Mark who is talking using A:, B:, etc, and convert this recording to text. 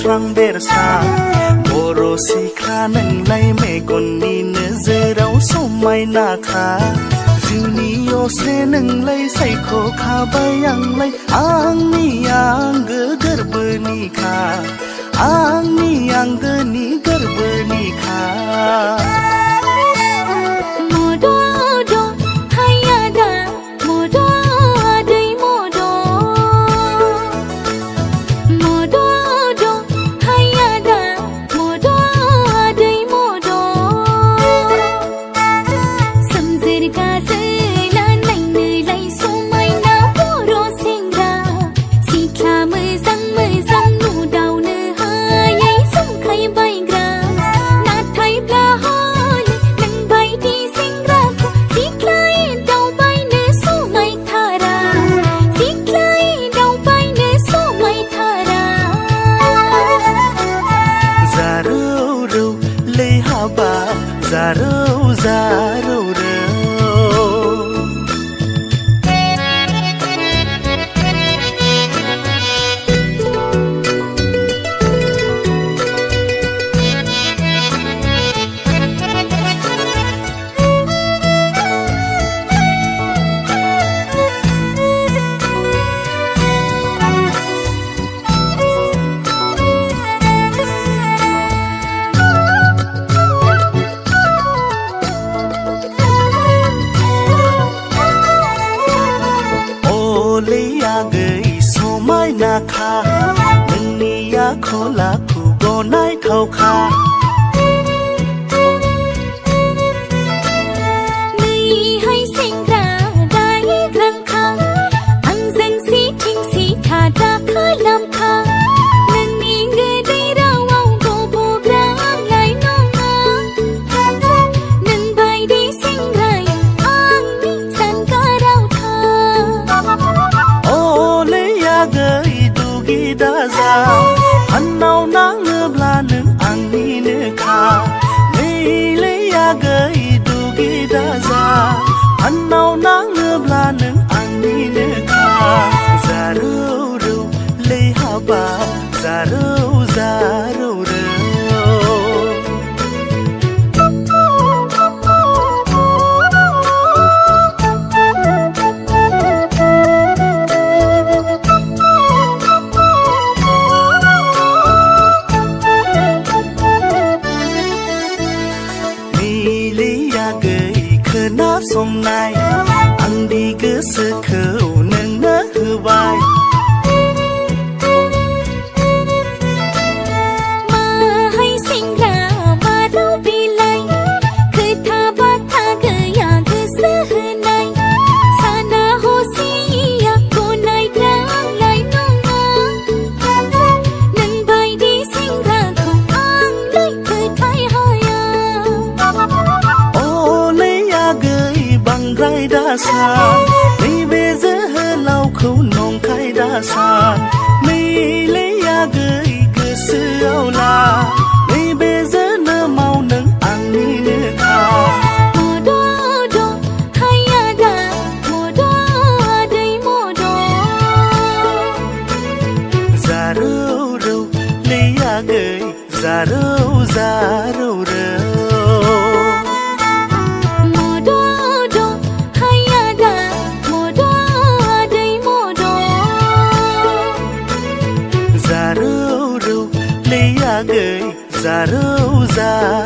A: स्रां बेरसा बर' सिख्ला नोंलाय मेगननि नोजोराव समायनाखा जिउनि असे नोंलाय सायख'खाबाय आंलाय आंनि आंगो गोरबोनिखा आंनि आंगोनि गोरबोनिखा Zaro zaro नाखा नोंनि आखल आखु गनायथावखा नैहाय सेंग्रा दायग्रांखा आंजों सिथिं सिथा दाखालामखा नोंनि गोदै रावाव गब'ग्रालाय नङा नोंबायदि सेंग्राया आंनि जानगाराव था दाजा फान्नाव नाङोब्ला नों आंनिनोखा नैलै आगै दुगि दाजा फान्नाव नाङोब्ला नों आंनिनोखा जारौ रौ लै हाबाब जारौ जारौ रौ खोनासंनाय आंनि गोसोखौ नोंनो होबाय माहाय सेंग्रा बादाव बिलाइ खोथा बाथा गैया गोसो होनाय साना हसिया गनायग्रालाय नङा नोंबायदि सेंग्राखौ आंलाय फोथाय हाया बांद्राय दासान नैबे जोहोलावखौ नंखाय दासान नैलै आगै गोसोआव ला नैबे जोनोमाव नों आंनिनोखा मद'द' हाय आदा मद' आदै मद' जारौ रौ लै आगै जारौ जारौ रौ जारौ रौ लै आगै जारौ जा